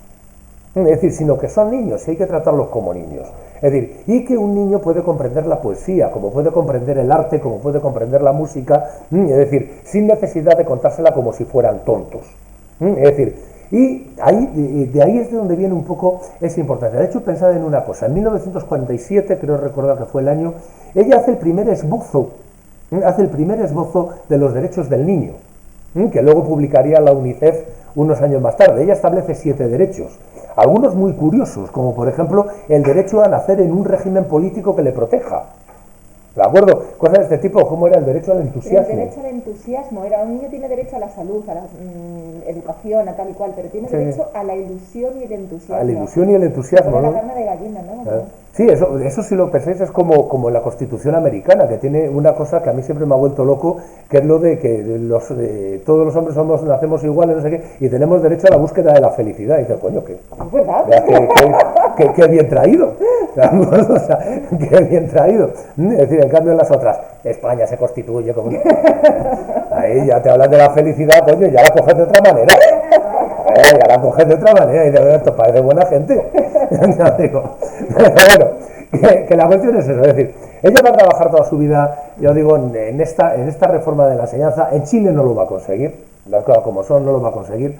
es decir, sino que son niños y hay que tratarlos como niños. Es decir, y que un niño puede comprender la poesía, como puede comprender el arte, como puede comprender la música, es decir, sin necesidad de contársela como si fueran tontos. Es decir, y de ahí es de donde viene un poco esa importancia. De hecho, pensad en una cosa, en 1947, creo recordar que fue el año, ella hace el primer esbozo de los derechos del niño, que luego publicaría la UNICEF unos años más tarde. Ella establece 7 derechos, algunos muy curiosos, como por ejemplo el derecho a nacer en un régimen político que le proteja. ¿De acuerdo? Cosas de este tipo, ¿cómo era el derecho al entusiasmo? El derecho al entusiasmo era, un niño tiene derecho a la salud, a la educación, a tal y cual, pero tiene derecho a la ilusión y el entusiasmo. A la ilusión y el entusiasmo, como ¿no? la carne de gallina, ¿no? Sí, eso si lo pensáis es como en la Constitución americana, que tiene una cosa que a mí siempre me ha vuelto loco, que es lo de que todos los hombres nacemos iguales, no sé qué, y tenemos derecho a la búsqueda de la felicidad. Y dices, coño, ¿qué? Es verdad. Qué bien traído. O sea, qué bien traído. Es decir, en cambio en las otras, España se constituye como... Ahí ya te hablan de la felicidad, coño, ya la coges de otra manera. Ya la coges de otra manera y de esto parece buena gente. Ya digo. Pero bueno, que la cuestión es eso, es decir, ella va a trabajar toda su vida, yo digo, en esta reforma de la enseñanza. En Chile no lo va a conseguir, las cosas como son, no lo va a conseguir,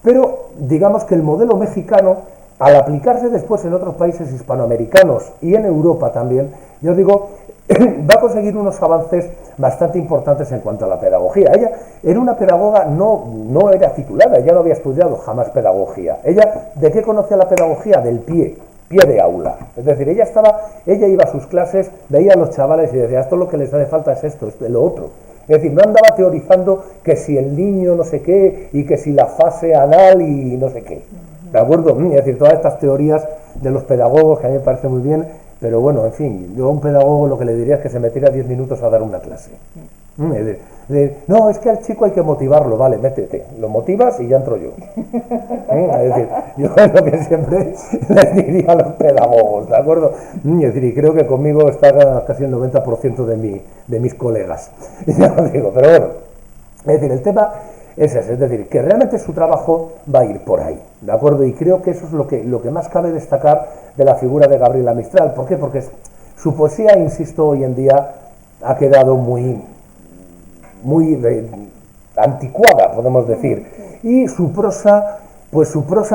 pero digamos que el modelo mexicano, al aplicarse después en otros países hispanoamericanos y en Europa también, yo digo, va a conseguir unos avances bastante importantes en cuanto a la pedagogía. Ella era una pedagoga, no era titulada, ella no había estudiado jamás pedagogía. Ella, ¿de qué conocía la pedagogía? Del pie de aula. Es decir, ella iba a sus clases, veía a los chavales y decía, esto lo que les hace falta es esto es lo otro. Es decir, no andaba teorizando que si el niño no sé qué y que si la fase anal y no sé qué. ¿De acuerdo? Es decir, todas estas teorías de los pedagogos que a mí me parece muy bien, pero bueno, en fin, yo a un pedagogo lo que le diría es que se metiera 10 minutos a dar una clase. No, es que al chico hay que motivarlo, vale, métete, lo motivas y ya entro yo. Es decir, yo es lo que siempre les diría a los pedagogos, ¿de acuerdo? Es decir, y creo que conmigo está casi el 90% de mis colegas. Ya lo digo, pero bueno, es decir, el tema es ese, es decir, que realmente su trabajo va a ir por ahí, ¿de acuerdo? Y creo que eso es lo que más cabe destacar de la figura de Gabriela Mistral. ¿Por qué? Porque su poesía, insisto, hoy en día ha quedado muy anticuada, podemos decir, y su prosa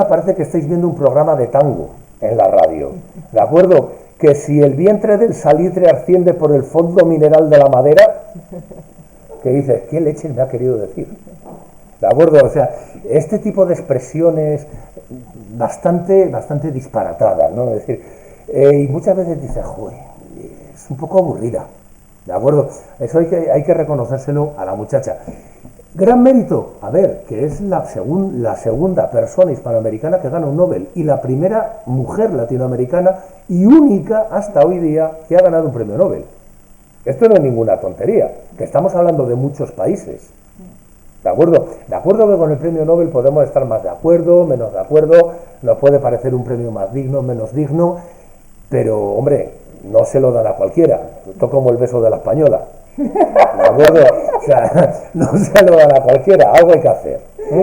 parece que estáis viendo un programa de tango en la radio, ¿de acuerdo? Que si el vientre del salitre asciende por el fondo mineral de la madera, que dices, ¿qué leche me ha querido decir? ¿De acuerdo? O sea, este tipo de expresiones bastante disparatadas, ¿no? Es decir, y muchas veces dices, joder, es un poco aburrida. ¿De acuerdo? Eso hay que reconocérselo a la muchacha. Gran mérito, a ver, que es la segunda persona hispanoamericana que gana un Nobel y la primera mujer latinoamericana y única hasta hoy día que ha ganado un premio Nobel. Esto no es ninguna tontería, que estamos hablando de muchos países. ¿De acuerdo? De acuerdo que con el premio Nobel podemos estar más de acuerdo, menos de acuerdo, nos puede parecer un premio más digno, menos digno, pero, hombre, no se lo dan a cualquiera. Esto como el beso de la española. ¿De acuerdo? O sea, no se lo dan a cualquiera, algo hay que hacer,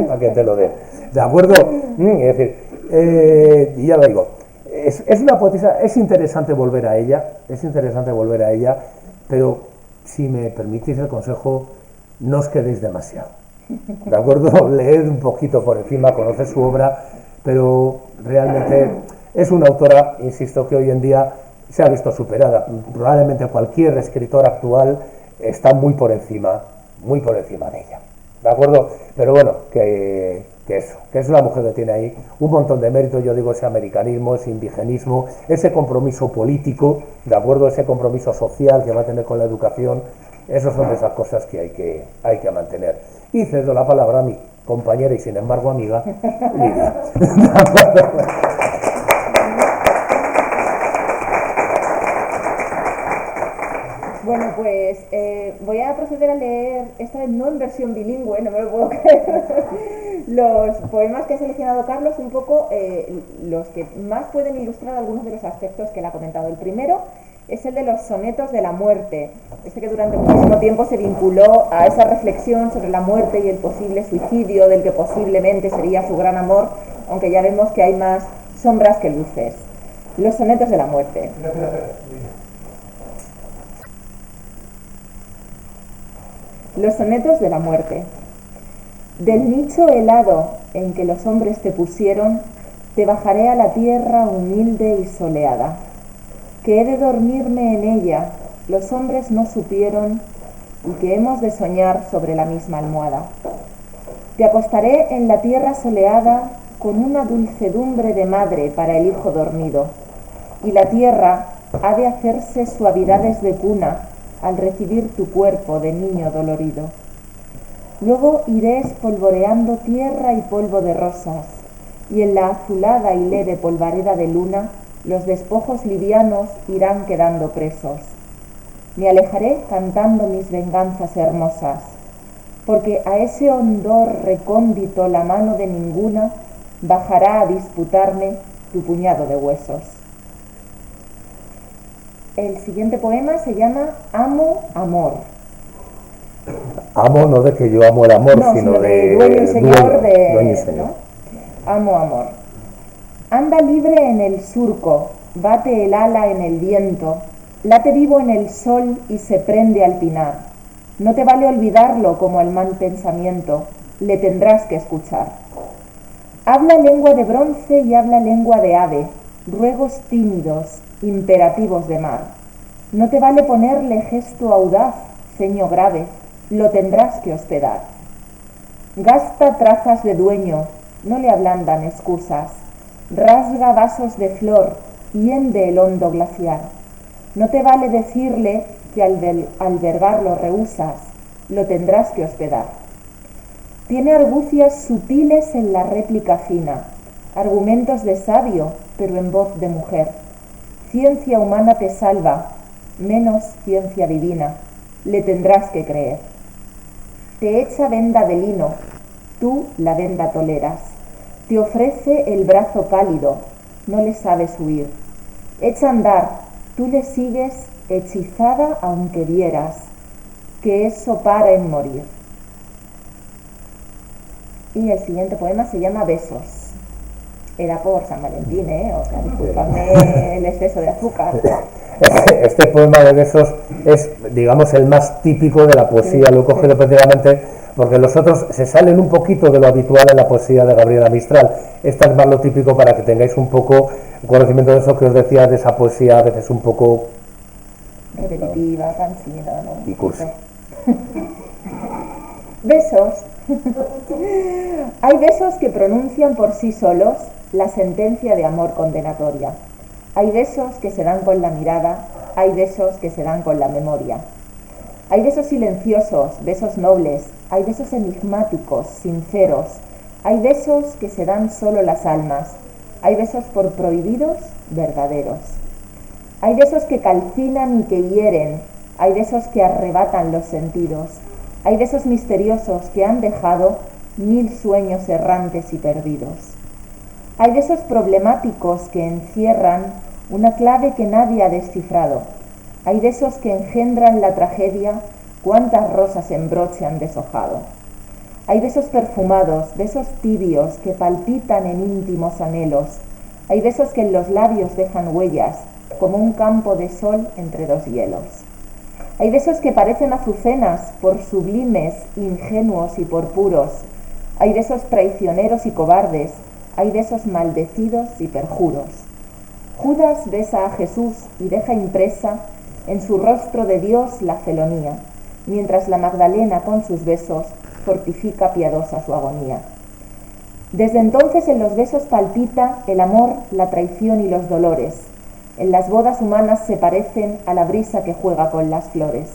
para que te lo den. ¿De acuerdo? Es decir, y ya lo digo, es una poetisa, es interesante volver a ella, pero si me permitís el consejo, no os quedéis demasiado. ¿De acuerdo? Leed un poquito por encima, conoced su obra, pero realmente es una autora, insisto, que hoy en día se ha visto superada. Probablemente cualquier escritor actual está muy por encima de ella. ¿De acuerdo? Pero bueno, que es una mujer que tiene ahí un montón de méritos, yo digo, ese americanismo, ese indigenismo, ese compromiso político, ¿de acuerdo? Ese compromiso social que va a tener con la educación. Esas son de esas cosas que hay que mantener. Y cedo la palabra a mi compañera y sin embargo amiga, Lidia. Bueno, pues voy a proceder a leer, esta vez no en versión bilingüe, no me lo puedo creer, los poemas que ha seleccionado Carlos, un poco los que más pueden ilustrar algunos de los aspectos que él ha comentado. El primero es el de los sonetos de la muerte, este que durante muchísimo tiempo se vinculó a esa reflexión sobre la muerte y el posible suicidio del que posiblemente sería su gran amor, aunque ya vemos que hay más sombras que luces. Los sonetos de la muerte. Los sonetos de la muerte. Del nicho helado en que los hombres te pusieron, te bajaré a la tierra humilde y soleada. Que he de dormirme en ella, los hombres no supieron, y que hemos de soñar sobre la misma almohada. Te acostaré en la tierra soleada con una dulcedumbre de madre para el hijo dormido, y la tierra ha de hacerse suavidades de cuna al recibir tu cuerpo de niño dolorido. Luego iré espolvoreando tierra y polvo de rosas, y en la azulada y leve polvareda de luna los despojos livianos irán quedando presos. Me alejaré cantando mis venganzas hermosas, porque a ese hondor recóndito la mano de ninguna bajará a disputarme tu puñado de huesos. El siguiente poema se llama Amo, Amor. Amo no de que yo amo el amor, No, sino de dueño y señor dueño y señor. ¿no? Amo, amor. Anda libre en el surco, bate el ala en el viento, late vivo en el sol y se prende al pinar. No te vale olvidarlo como el mal pensamiento, le tendrás que escuchar. Habla lengua de bronce y habla lengua de ave, ruegos tímidos, imperativos de mar. No te vale ponerle gesto audaz, ceño grave, lo tendrás que hospedar. Gasta trazas de dueño, no le ablandan excusas, rasga vasos de flor, hiende el hondo glaciar. No te vale decirle que al albergarlo rehusas, lo tendrás que hospedar. Tiene argucias sutiles en la réplica fina, argumentos de sabio, pero en voz de mujer. Ciencia humana te salva, menos ciencia divina, le tendrás que creer. Te echa venda de lino, tú la venda toleras. Te ofrece el brazo cálido, no le sabes huir. Echa a andar, tú le sigues hechizada aunque vieras, que eso para en morir. Y el siguiente poema se llama Besos. Era por San Valentín, o sea, disculpadme el exceso de azúcar. Este poema de Besos es, digamos, el más típico de la poesía, lo he cogido prácticamente porque los otros se salen un poquito de lo habitual en la poesía de Gabriela Mistral. Esta es más lo típico para que tengáis un poco conocimiento de eso que os decía, de esa poesía a veces un poco repetitiva, cansina, ¿no? Y cursi. Besos. Hay besos que pronuncian por sí solos la sentencia de amor condenatoria. Hay besos que se dan con la mirada, hay besos que se dan con la memoria. Hay besos silenciosos, besos nobles, hay besos enigmáticos, sinceros, hay besos que se dan solo las almas, hay besos por prohibidos, verdaderos. Hay besos que calcinan y que hieren, hay besos que arrebatan los sentidos, hay besos misteriosos que han dejado 1000 sueños errantes y perdidos. Hay besos problemáticos que encierran una clave que nadie ha descifrado. Hay besos que engendran la tragedia, cuántas rosas en broche han deshojado. Hay besos perfumados, besos tibios que palpitan en íntimos anhelos. Hay besos que en los labios dejan huellas, como un campo de sol entre dos hielos. Hay besos que parecen azucenas, por sublimes, ingenuos y por puros. Hay besos traicioneros y cobardes, hay besos maldecidos y perjuros. Judas besa a Jesús y deja impresa en su rostro de Dios la felonía, mientras la Magdalena con sus besos fortifica piadosa su agonía. Desde entonces en los besos palpita el amor, la traición y los dolores. En las bodas humanas se parecen a la brisa que juega con las flores.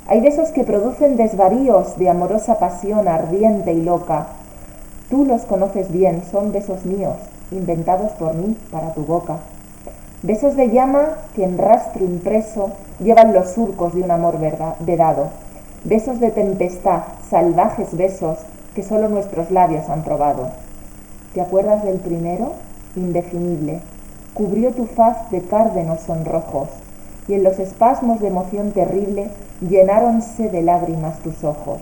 Hay besos que producen desvaríos de amorosa pasión ardiente y loca. Tú los conoces bien, son besos míos, inventados por mí para tu boca. Besos de llama que en rastro impreso llevan los surcos de un amor vedado, besos de tempestad, salvajes besos que solo nuestros labios han probado. ¿Te acuerdas del primero? Indefinible, cubrió tu faz de cárdenos sonrojos, y en los espasmos de emoción terrible llenáronse de lágrimas tus ojos.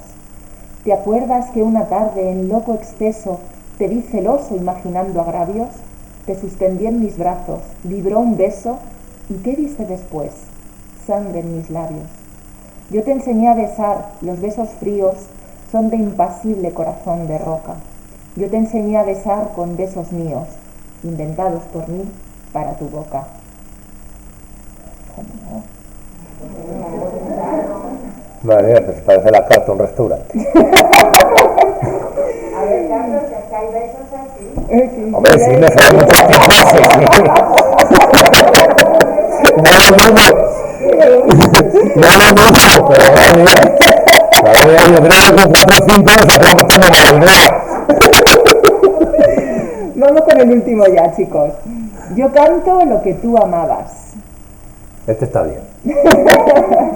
¿Te acuerdas que una tarde en loco exceso te vi celoso imaginando agravios? Te suspendí en mis brazos, vibró un beso, ¿y qué viste después? Sangre en mis labios. Yo te enseñé a besar, los besos fríos son de impasible corazón de roca. Yo te enseñé a besar con besos míos, inventados por mí para tu boca. Madre mía, pues parece la carta de un restaurante. A ver, Carlos, es que hay besos así. Hombre, sí, me sale muchas cosas, sí. No, pero madre, yo creo que con 4 o 5 nos hacemos como la idea. Vamos con el último ya, chicos. Yo canto lo que tú amabas. Este está bien.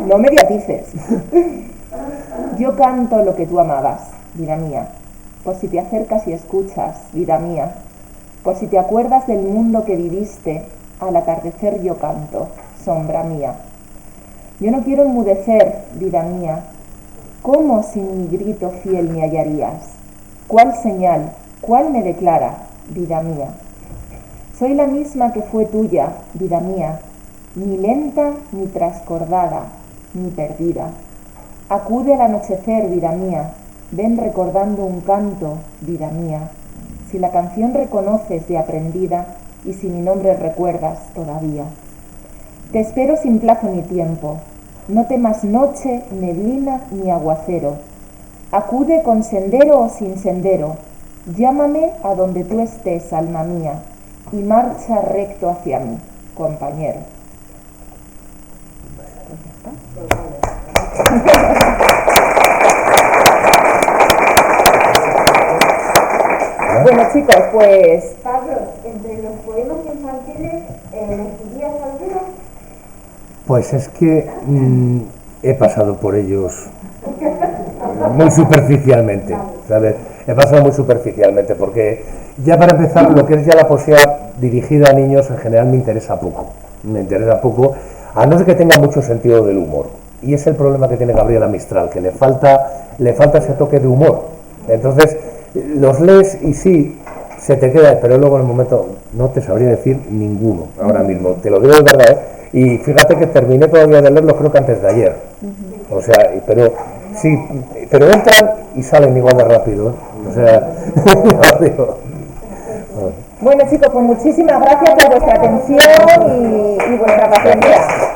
No mediatices. Yo canto lo que tú amabas, vida mía, por si te acercas y escuchas, vida mía, por si te acuerdas del mundo que viviste, al atardecer yo canto, sombra mía. Yo no quiero enmudecer, vida mía, ¿cómo sin mi grito fiel me hallarías? ¿Cuál señal, cuál me declara, vida mía? Soy la misma que fue tuya, vida mía, ni lenta ni trascordada, ni perdida. Acude al anochecer, vida mía, ven recordando un canto, vida mía. Si la canción reconoces de aprendida y si mi nombre recuerdas todavía. Te espero sin plazo ni tiempo, no temas noche, neblina ni aguacero. Acude con sendero o sin sendero, llámame a donde tú estés, alma mía, y marcha recto hacia mí, compañero. Bueno, chicos, pues Pablo, entre los poemas infantiles, ¿elegirías alguno? Pues es que he pasado por ellos muy superficialmente, ¿sabes? He pasado muy superficialmente porque ya para empezar lo que es ya la poesía dirigida a niños en general me interesa poco, a no ser que tenga mucho sentido del humor. Y es el problema que tiene Gabriela Mistral, que le falta ese toque de humor. Entonces los lees y sí, se te queda, pero luego en el momento no te sabría decir ninguno ahora mismo, te lo digo de verdad, ¿eh? Y fíjate que terminé todavía de leerlo creo que antes de ayer. O sea, pero sí, pero entran y salen igual de rápido, ¿eh? O sea, bueno, chicos, pues muchísimas gracias por vuestra atención y vuestra paciencia.